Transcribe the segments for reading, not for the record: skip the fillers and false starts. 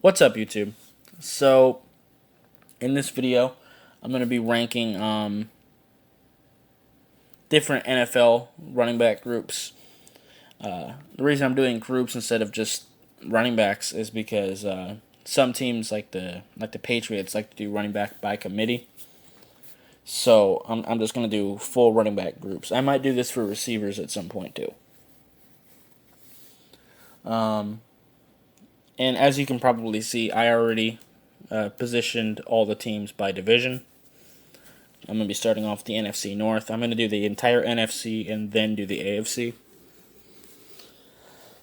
What's up, YouTube? So, in this video, I'm going to be ranking different NFL running back groups. The reason I'm doing groups instead of just running backs is because some teams, like the Patriots, like to do running back by committee. So, I'm just going to do full running back groups. I might do this for receivers at some point, too. And as you can probably see, I already positioned all the teams by division. I'm going to be starting off the NFC North. I'm going to do the entire NFC and then do the AFC.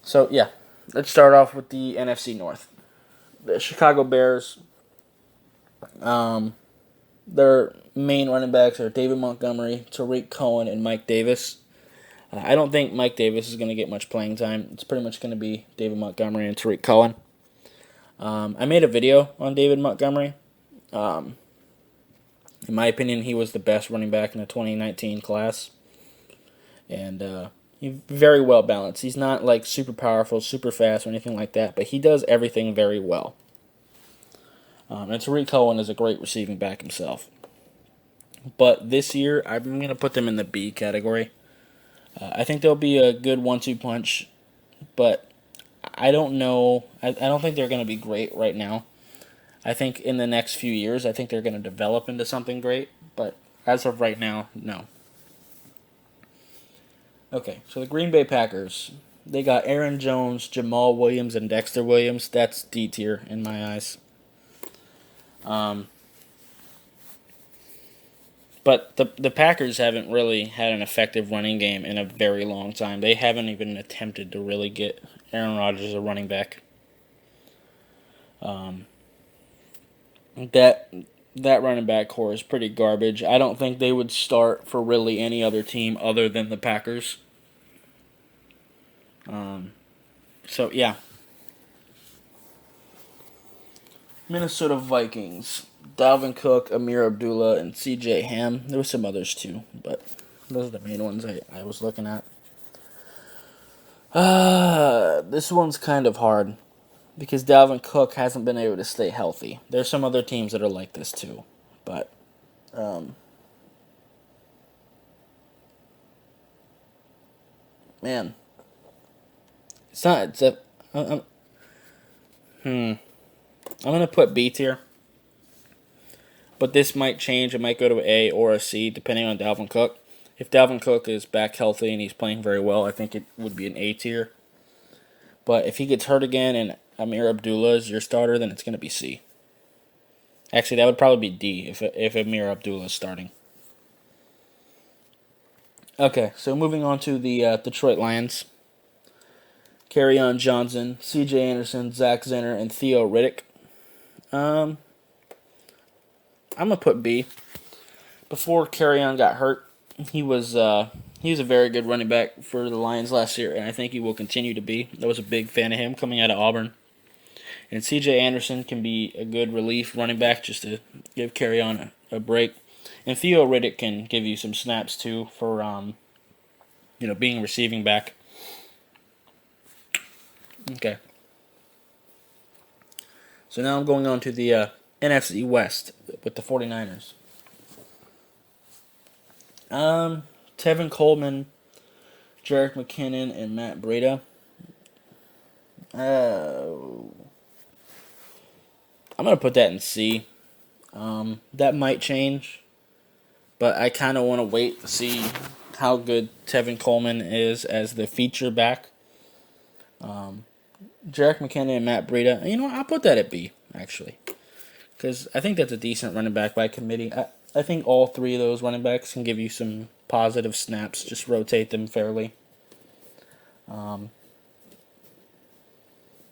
So, yeah, let's start off with the NFC North. The Chicago Bears, their main running backs are David Montgomery, Tariq Cohen, and Mike Davis. I don't think Mike Davis is going to get much playing time. It's pretty much going to be David Montgomery and Tariq Cohen. I made a video on David Montgomery. In my opinion, he was the best running back in the 2019 class. And he's very well balanced. He's not like super powerful, super fast, or anything like that, but he does everything very well. And Tariq Cohen is a great receiving back himself. But this year, I'm going to put them in the B category. I think they'll be a good 1-2 punch, but I don't know. I don't think they're going to be great right now. I think in the next few years, I think they're going to develop into something great, but as of right now, no. Okay, so the Green Bay Packers, they got Aaron Jones, Jamal Williams, and Dexter Williams. That's D tier in my eyes. But the Packers haven't really had an effective running game in a very long time. They haven't even attempted to really get Aaron Rodgers a running back. That running back core is pretty garbage. I don't think they would start for really any other team other than the Packers. So yeah. Minnesota Vikings. Dalvin Cook, Amir Abdullah, and C.J. Ham. There were some others too, but those are the main ones I was looking at. This one's kind of hard because Dalvin Cook hasn't been able to stay healthy. There's some other teams that are like this too, but man, it's not. It's a. I'm gonna put B tier, but this might change. It might go to A or a C depending on Dalvin Cook. If Dalvin Cook is back healthy and he's playing very well, I think it would be an A tier. But if he gets hurt again and Amir Abdullah is your starter, then it's going to be C. Actually, that would probably be D if Amir Abdullah is starting. Okay, so moving on to the Detroit Lions. Kerryon Johnson, C.J. Anderson, Zach Zenner, and Theo Riddick. I'm going to put B. Before Kerryon got hurt, he was a very good running back for the Lions last year, and I think he will continue to be. I was a big fan of him coming out of Auburn. And C.J. Anderson can be a good relief running back just to give Kerryon a break. And Theo Riddick can give you some snaps too for being receiving back. Okay. So now I'm going on to the NFC West with the 49ers. Tevin Coleman, Jerick McKinnon, and Matt Breida. I'm going to put that in C. That might change, but I kind of want to wait to see how good Tevin Coleman is as the feature back. Jerick McKinnon and Matt Breida. You know what? I'll put that at B, actually, because I think that's a decent running back by committee. I think all three of those running backs can give you some positive snaps. Just rotate them fairly.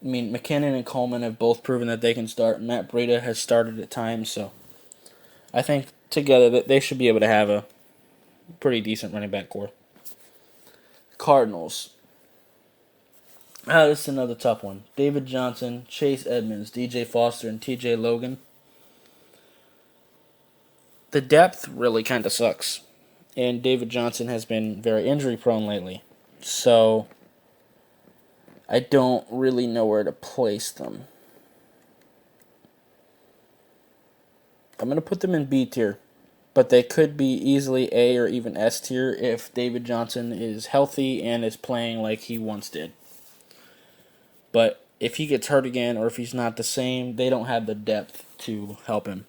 McKinnon and Coleman have both proven that they can start. Matt Breida has started at times, so I think together that they should be able to have a pretty decent running back core. Cardinals. This is another tough one. David Johnson, Chase Edmonds, DJ Foster, and TJ Logan. The depth really kind of sucks, and David Johnson has been very injury prone lately, so I don't really know where to place them. I'm going to put them in B tier, but they could be easily A or even S tier if David Johnson is healthy and is playing like he once did. But if he gets hurt again or if he's not the same, they don't have the depth to help him.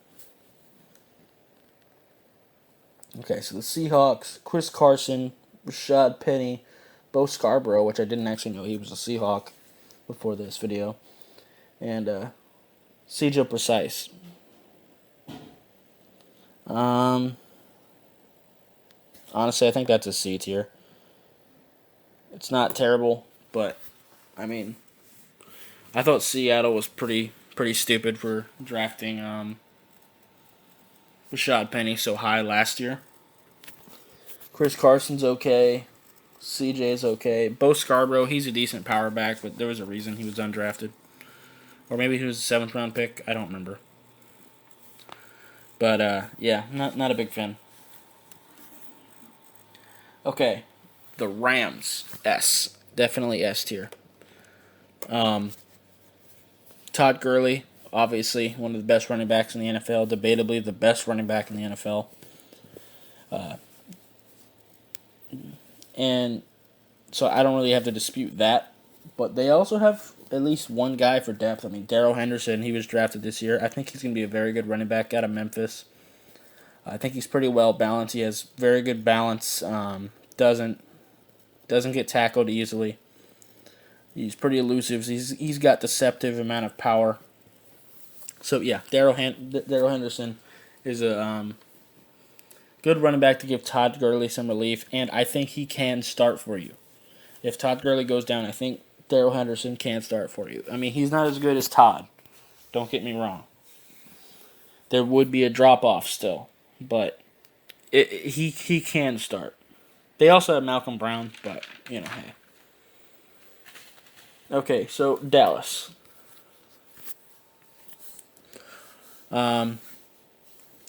Okay, so the Seahawks, Chris Carson, Rashad Penny, Bo Scarborough, which I didn't actually know he was a Seahawk before this video, and C.J. Precise. Honestly, I think that's a C tier. It's not terrible, but I mean, I thought Seattle was pretty stupid for drafting Rashad Penny so high last year. Chris Carson's okay. CJ's okay. Bo Scarborough, he's a decent power back, but there was a reason he was undrafted. Or maybe he was a 7th round pick. I don't remember. But yeah, not a big fan. Okay, the Rams, S, definitely S tier. Todd Gurley, obviously one of the best running backs in the NFL, debatably the best running back in the NFL. And so I don't really have to dispute that. But they also have at least one guy for depth. I mean, Darrell Henderson, he was drafted this year. I think he's going to be a very good running back out of Memphis. I think he's pretty well balanced. He has very good balance. Doesn't get tackled easily. He's pretty elusive. He's got deceptive amount of power. So yeah, Darrell Henderson is a good running back to give Todd Gurley some relief, and I think he can start for you. If Todd Gurley goes down, I think Darrell Henderson can start for you. I mean, he's not as good as Todd. Don't get me wrong. There would be a drop off still, but he can start. They also have Malcolm Brown, but hey. Okay, so Dallas.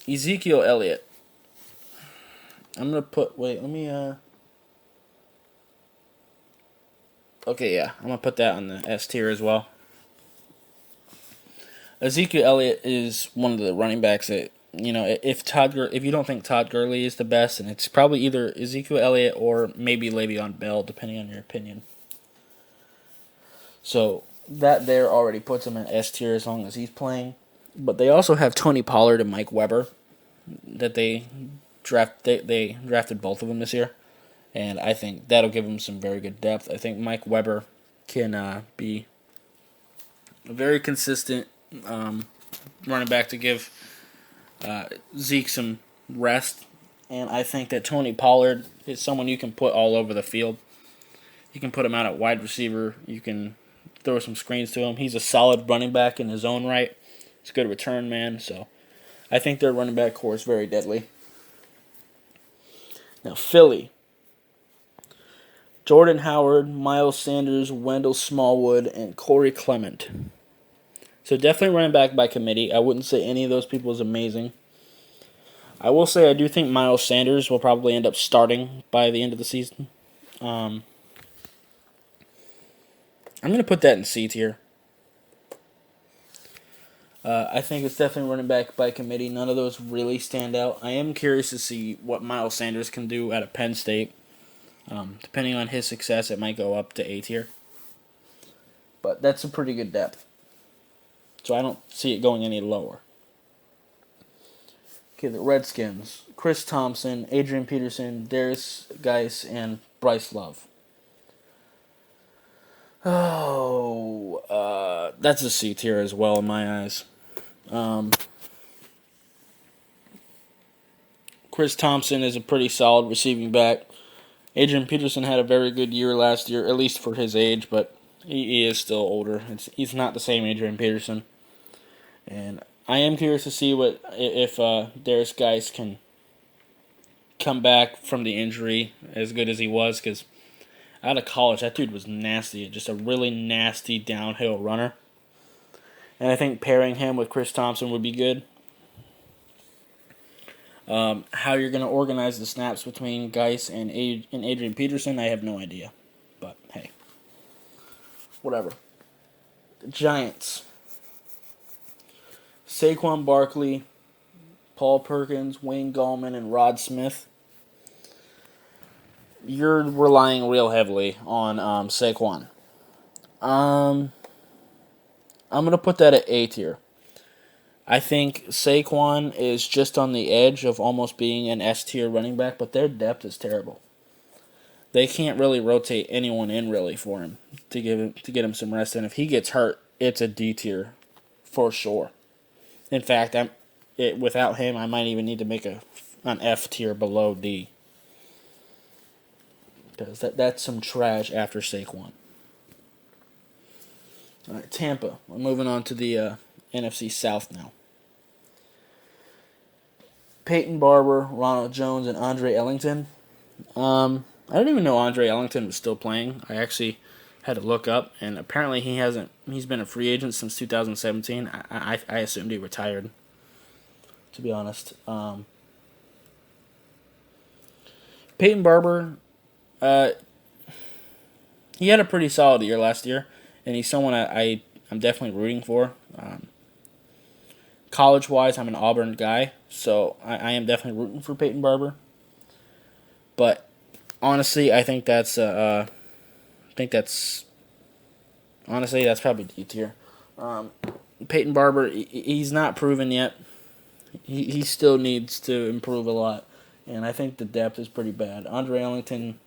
Ezekiel Elliott. I'm gonna put. Wait, let me. Okay, yeah, I'm gonna put that on the S tier as well. Ezekiel Elliott is one of the running backs that if you don't think Todd Gurley is the best, and it's probably either Ezekiel Elliott or maybe Le'Veon Bell, depending on your opinion. So that there already puts him in S tier as long as he's playing. But they also have Tony Pollard and Mike Weber that they drafted both of them this year, and I think that'll give them some very good depth. I think Mike Weber can be a very consistent running back to give Zeke some rest, and I think that Tony Pollard is someone you can put all over the field. You can put him out at wide receiver. You can throw some screens to him. He's a solid running back in his own right. He's a good return man, so I think their running back core is very deadly. Now, Philly. Jordan Howard, Miles Sanders, Wendell Smallwood, and Corey Clement. So definitely running back by committee. I wouldn't say any of those people is amazing. I will say I do think Miles Sanders will probably end up starting by the end of the season. I'm going to put that in C tier. I think it's definitely running back by committee. None of those really stand out. I am curious to see what Miles Sanders can do out of Penn State. Depending on his success, it might go up to A tier. But that's a pretty good depth. So I don't see it going any lower. Okay, the Redskins. Chris Thompson, Adrian Peterson, Darius Geis, and Bryce Love. That's a C tier as well in my eyes. Chris Thompson is a pretty solid receiving back. Adrian Peterson had a very good year last year, at least for his age, but he is still older. He's not the same Adrian Peterson. And I am curious to see if Darius Geis can come back from the injury as good as he was, because out of college, that dude was nasty. Just a really nasty downhill runner. And I think pairing him with Chris Thompson would be good. How you're going to organize the snaps between Geis and Adrian Peterson, I have no idea. But, hey. Whatever. The Giants. Saquon Barkley, Paul Perkins, Wayne Gallman, and Rod Smith, you're relying real heavily on Saquon. I'm going to put that at A tier. I think Saquon is just on the edge of almost being an S tier running back, but their depth is terrible. They can't really rotate anyone in really for him to get him some rest. And if he gets hurt, it's a D tier for sure. In fact, without him, I might even need to make an F tier below D. Because that's some trash after Saquon. All right, Tampa. We're moving on to the NFC South now. Peyton Barber, Ronald Jones, and Andre Ellington. I didn't even know Andre Ellington was still playing. I actually had to look up, and apparently he hasn't. He's been a free agent since 2017. I assumed he retired, to be honest. Peyton Barber, he had a pretty solid year last year, and he's someone I'm definitely rooting for. College-wise, I'm an Auburn guy, so I am definitely rooting for Peyton Barber. But honestly, I think that's honestly that's probably D tier. Peyton Barber, he's not proven yet. He still needs to improve a lot, and I think the depth is pretty bad. Andre Ellington,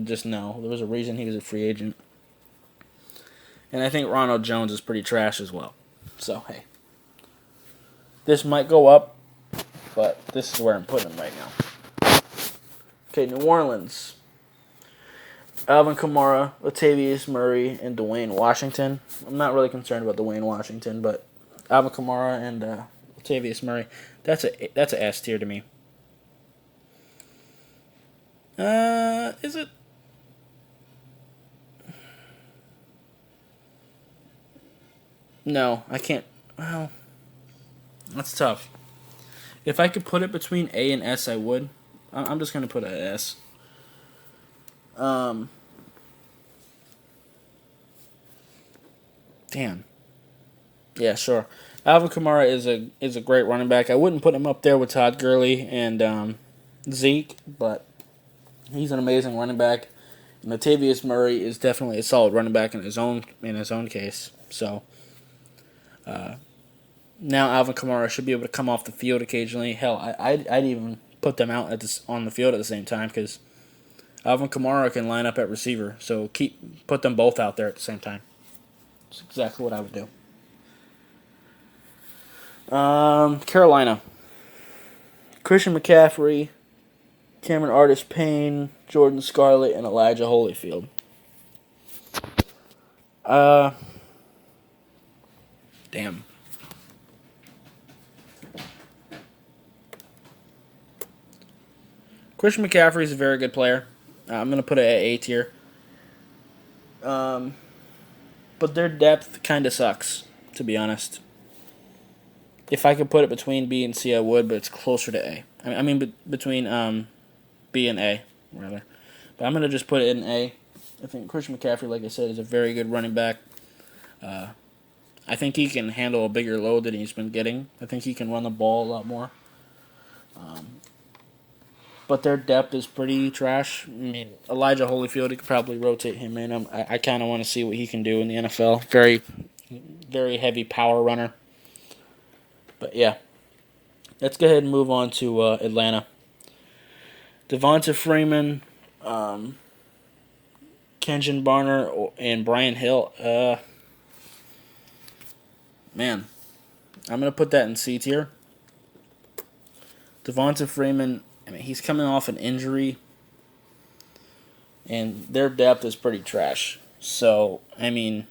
just no. There was a reason he was a free agent, and I think Ronald Jones is pretty trash as well. So hey. This might go up, but this is where I'm putting him right now. Okay, New Orleans. Alvin Kamara, Latavius Murray, and Dwayne Washington. I'm not really concerned about Dwayne Washington, but Alvin Kamara and Latavius Murray, that's a S tier to me. Is it? No, I can't. Well, that's tough. If I could put it between A and S, I would. I'm just going to put it at S. Damn. Yeah, sure. Alvin Kamara is a great running back. I wouldn't put him up there with Todd Gurley and Zeke, but he's an amazing running back. And Latavius Murray is definitely a solid running back in his own case. So now Alvin Kamara should be able to come off the field occasionally. Hell, I'd even put them out on the field at the same time because Alvin Kamara can line up at receiver. So put them both out there at the same time. That's exactly what I would do. Carolina. Christian McCaffrey, Cameron Artis-Payne, Jordan Scarlett, and Elijah Holyfield. Damn. Christian McCaffrey is a very good player. I'm going to put it at A tier. But their depth kind of sucks, to be honest. If I could put it between B and C, I would, but it's closer to A. I mean between B and A, rather. But I'm going to just put it in A. I think Christian McCaffrey, like I said, is a very good running back. I think he can handle a bigger load than he's been getting. I think he can run the ball a lot more. But their depth is pretty trash. I mean, Elijah Holyfield, you could probably rotate him in. I kind of want to see what he can do in the NFL. Very, very heavy power runner. But yeah, let's go ahead and move on to Atlanta. Devonta Freeman, Kenjon Barner, and Brian Hill. Man, I'm going to put that in C tier. Devonta Freeman, I mean, he's coming off an injury, and their depth is pretty trash. So, I mean,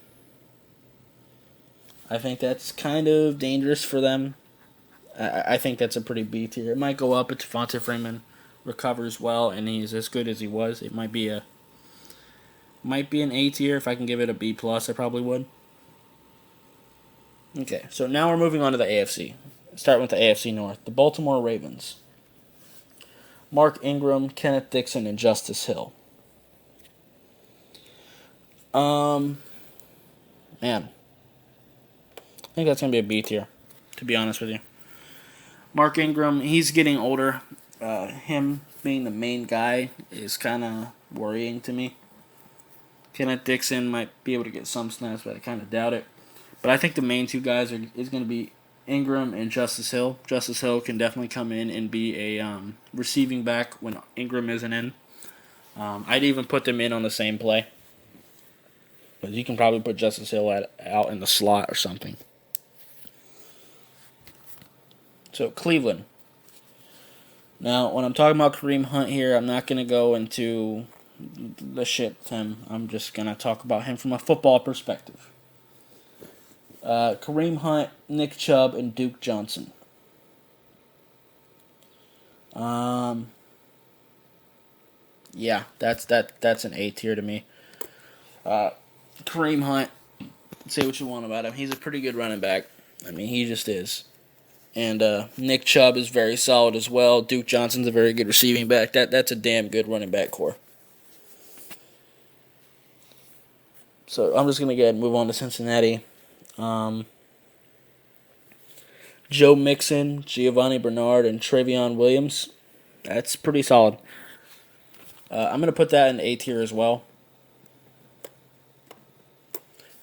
I think that's kind of dangerous for them. I think that's a pretty B tier. It might go up if Devonta Freeman recovers well and he's as good as he was. It might be an A tier. If I can give it a B plus, I probably would. Okay, so now we're moving on to the AFC. Starting with the AFC North. The Baltimore Ravens. Mark Ingram, Kenneth Dixon, and Justice Hill. Man. I think that's going to be a B tier, to be honest with you. Mark Ingram, he's getting older. Him being the main guy is kind of worrying to me. Kenneth Dixon might be able to get some snaps, but I kind of doubt it. But I think the main two guys is going to be Ingram and Justice Hill. Justice Hill can definitely come in and be a receiving back when Ingram isn't in. I'd even put them in on the same play. But you can probably put Justice Hill out in the slot or something. So Cleveland. Now, when I'm talking about Kareem Hunt here, I'm not going to go into the shit with him. I'm just going to talk about him from a football perspective. Kareem Hunt, Nick Chubb, and Duke Johnson. Yeah, that's an A tier to me. Kareem Hunt, say what you want about him. He's a pretty good running back. I mean, he just is. And Nick Chubb is very solid as well. Duke Johnson's a very good receiving back. That's a damn good running back core. So I'm just going to go ahead and move on to Cincinnati. Joe Mixon, Giovanni Bernard, and Travion Williams. That's pretty solid. I'm going to put that in A tier as well.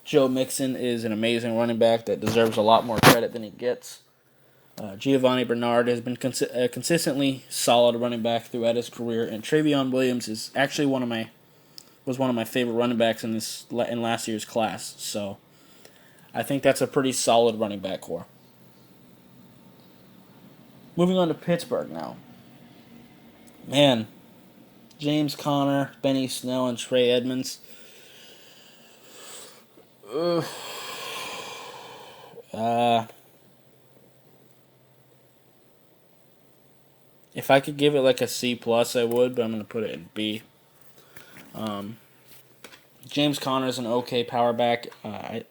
Joe Mixon is an amazing running back that deserves a lot more credit than he gets. Giovanni Bernard has been consistently solid running back throughout his career, and Travion Williams is actually one of my favorite running backs in last year's class. So I think that's a pretty solid running back core. Moving on to Pittsburgh now. Man, James Conner, Benny Snell, and Trey Edmonds. If I could give it like a C+, I would, but I'm going to put it in B. James Conner is an okay power back. I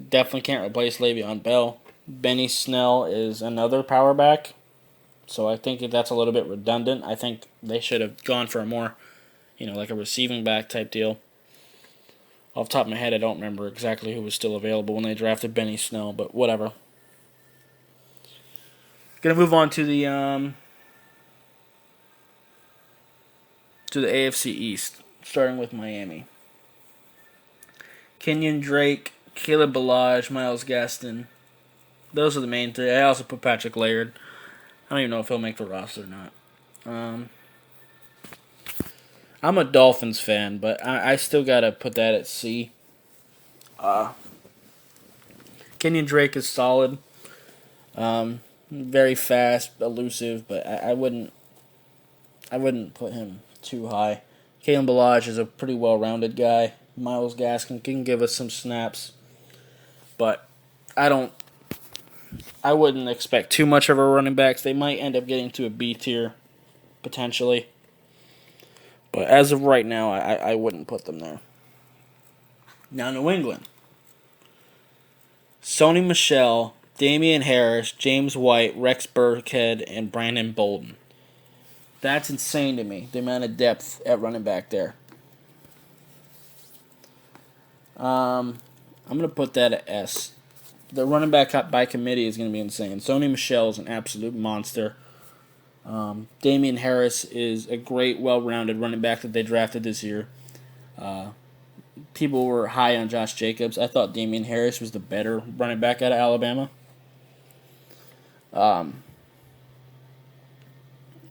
definitely can't replace Le'Veon Bell. Benny Snell is another power back, so I think that's a little bit redundant. I think they should have gone for a more, like a receiving back type deal. Off the top of my head, I don't remember exactly who was still available when they drafted Benny Snell, but whatever. Gonna move on to the AFC East, starting with Miami. Kenyon Drake, Caleb Ballage, Myles Gaston. Those are the main three. I also put Patrick Laird. I don't even know if he'll make the roster or not. I'm a Dolphins fan, but I still gotta put that at C. Kenyon Drake is solid. Very fast, elusive, but I wouldn't put him too high. Kalen Ballage is a pretty well-rounded guy. Myles Gaskin can give us some snaps, but I wouldn't expect too much of our running backs. They might end up getting to a B tier, potentially. But as of right now, I wouldn't put them there. Now, New England. Sony Michel, Damian Harris, James White, Rex Burkhead, and Brandon Bolden. That's insane to me, the amount of depth at running back there. I'm going to put that at S. The running back by committee is going to be insane. Sony Michel is an absolute monster. Damian Harris is a great, well-rounded running back that they drafted this year. People were high on Josh Jacobs. I thought Damian Harris was the better running back out of Alabama.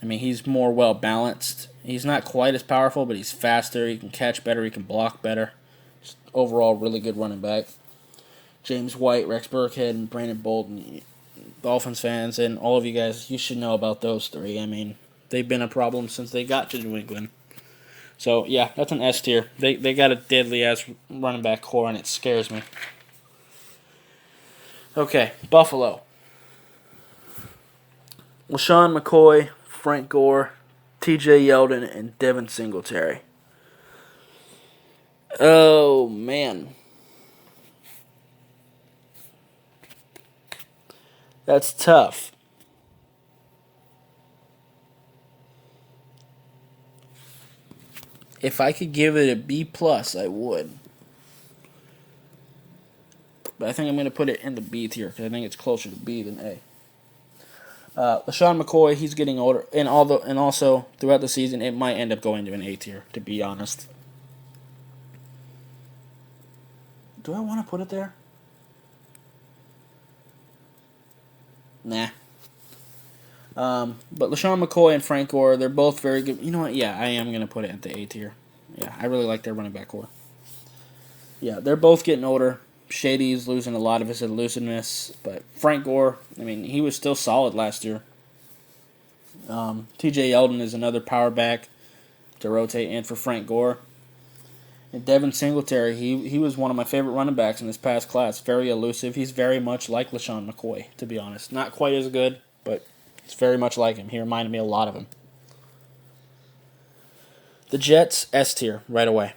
He's more well-balanced. He's not quite as powerful, but he's faster. He can catch better. He can block better. Just overall, really good running back. James White, Rex Burkhead, and Brandon Bolden. Dolphins fans and all of you guys, you should know about those three. They've been a problem since they got to New England. So, yeah, that's an S tier. They got a deadly-ass running back core, and it scares me. Okay, Buffalo. LaShawn McCoy, Frank Gore, TJ Yeldon, and Devin Singletary. Oh, man. That's tough. If I could give it a B+, I would. But I think I'm going to put it in the B tier because I think it's closer to B than A. LaShawn McCoy, he's getting older, and also throughout the season, it might end up going to an A tier. To be honest, do I want to put it there? Nah. But LaShawn McCoy and Frank Gore, they're both very good. You know what? Yeah, I am gonna put it at the A tier. Yeah, I really like their running back core. Yeah, they're both getting older. Shady's losing a lot of his elusiveness, but Frank Gore, I mean, he was still solid last year. T.J. Yeldon is another power back to rotate in for Frank Gore. And Devin Singletary, he was one of my favorite running backs in this past class. Very elusive. He's very much like LaShawn McCoy, to be honest. Not quite as good, but it's very much like him. He reminded me a lot of him. The Jets, S tier, right away.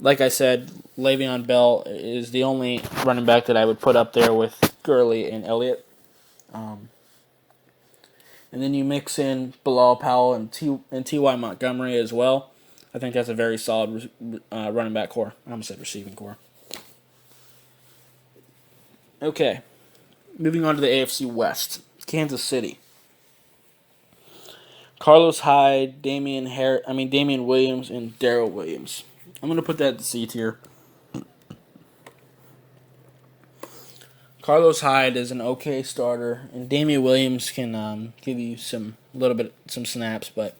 Like I said, Le'Veon Bell is the only running back that I would put up there with Gurley and Elliott. And then you mix in Bilal Powell and T.Y. Montgomery as well. I think that's a very solid running back core. I almost said receiving core. Okay, moving on to the AFC West. Kansas City. Carlos Hyde, Damian Williams, and Darrell Williams. I'm going to put that at the C tier. Carlos Hyde is an okay starter, and Damian Williams can give you some snaps, but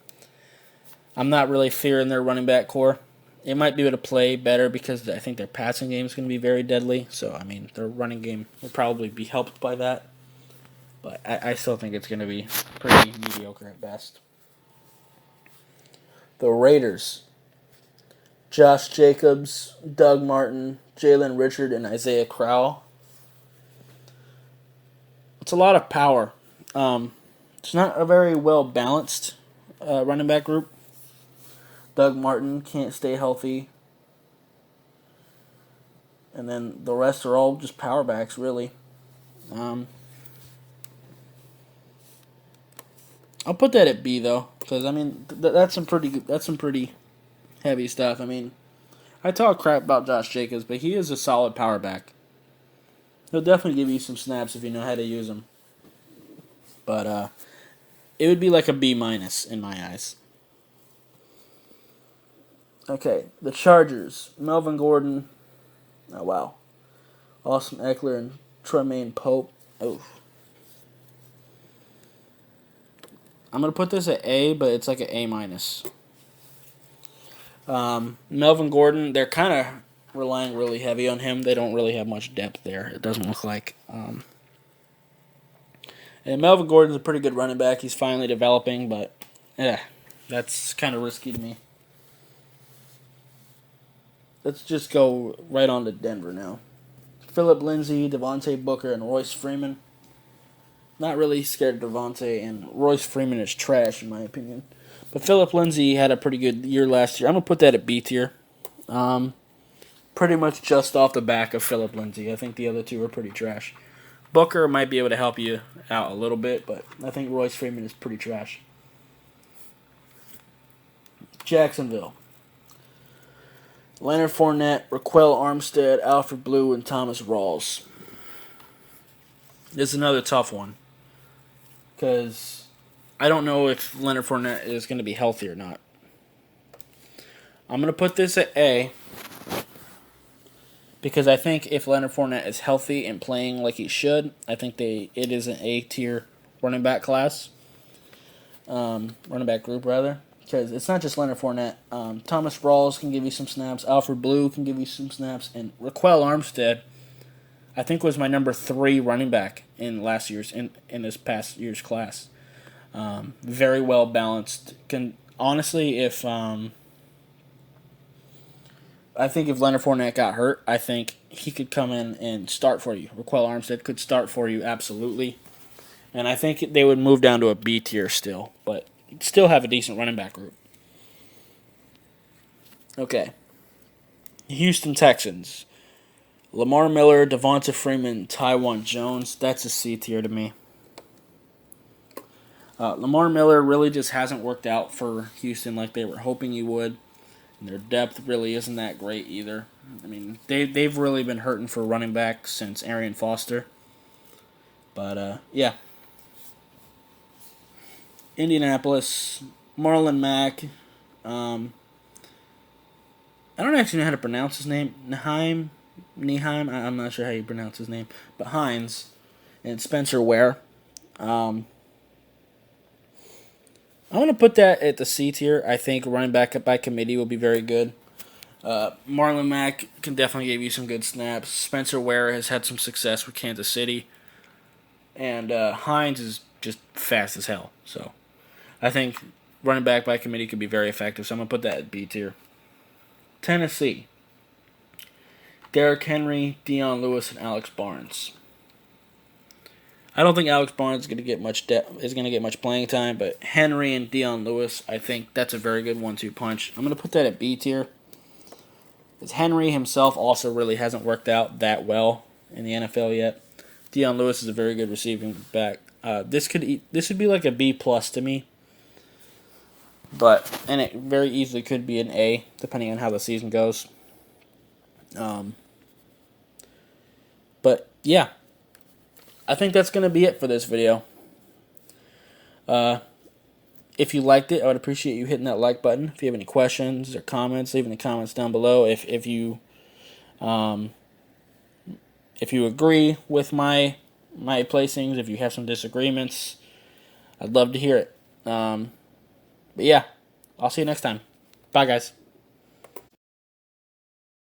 I'm not really fearing their running back core. They might be able to play better because I think their passing game is going to be very deadly. So, I mean, their running game will probably be helped by that. But I still think it's going to be pretty mediocre at best. The Raiders. Josh Jacobs, Doug Martin, Jalen Richard, and Isaiah Crowell. It's a lot of power. It's not a very well-balanced running back group. Doug Martin can't stay healthy. And then the rest are all just power backs, really. I'll put that at B though, because I mean that's some pretty heavy stuff. I mean, I talk crap about Josh Jacobs, but he is a solid power back. He'll definitely give you some snaps if you know how to use them. But it would be like a B- in my eyes. Okay, the Chargers. Melvin Gordon. Oh, wow. Austin Eckler and Tremaine Pope. Oh. I'm going to put this at A, but it's like an A-. Melvin Gordon, they're kind of relying really heavy on him. They don't really have much depth there, it doesn't look like. And Melvin Gordon's a pretty good running back. He's finally developing, but that's kind of risky to me. Let's just go right on to Denver now. Phillip Lindsay, Devontae Booker, and Royce Freeman. Not really scared of Devontae, and Royce Freeman is trash in my opinion. But Phillip Lindsay had a pretty good year last year. I'm going to put that at B tier. Pretty much just off the back of Phillip Lindsay. I think the other two are pretty trash. Booker might be able to help you out a little bit, but I think Royce Freeman is pretty trash. Jacksonville. Leonard Fournette, Raquel Armstead, Alfred Blue, and Thomas Rawls. This is another tough one. Because I don't know if Leonard Fournette is going to be healthy or not. I'm going to put this at A. Because I think if Leonard Fournette is healthy and playing like he should, I think it is an A-tier running back class. Running back group, rather. Because it's not just Leonard Fournette. Thomas Rawls can give you some snaps. Alfred Blue can give you some snaps. And Raquel Armstead, I think, was my number 3 running back in this past year's class. Very well balanced. Honestly, I think if Leonard Fournette got hurt, I think he could come in and start for you. Raquel Armstead could start for you, absolutely. And I think they would move down to a B tier still, but still have a decent running back group. Okay. Houston Texans. Lamar Miller, Devonta Freeman, Tywan Jones. That's a C tier to me. Lamar Miller really just hasn't worked out for Houston like they were hoping he would. And their depth really isn't that great either. I mean, they've really been hurting for running back since Arian Foster. But, yeah. Indianapolis, Marlon Mack. I don't actually know how to pronounce his name. Neheim. I'm not sure how you pronounce his name. But Hines and Spencer Ware. I'm going to put that at the C tier. I think running back by committee will be very good. Marlon Mack can definitely give you some good snaps. Spencer Ware has had some success with Kansas City. And Hines is just fast as hell. So I think running back by committee could be very effective. So I'm going to put that at B tier. Tennessee. Derrick Henry, Dion Lewis, and Alex Barnes. I don't think Alex Barnes is going to get much playing time, but Henry and Dion Lewis, I think that's a very good 1-2 punch. I'm going to put that at B tier. Because Henry himself also really hasn't worked out that well in the NFL yet. Dion Lewis is a very good receiving back. This would be like a B plus to me. And it very easily could be an A, depending on how the season goes. But yeah, I think that's going to be it for this video. If you liked it, I would appreciate you hitting that like button. If you have any questions or comments, leave in the comments down below. If you agree with my placings, if you have some disagreements, I'd love to hear it. But yeah, I'll see you next time. Bye, guys.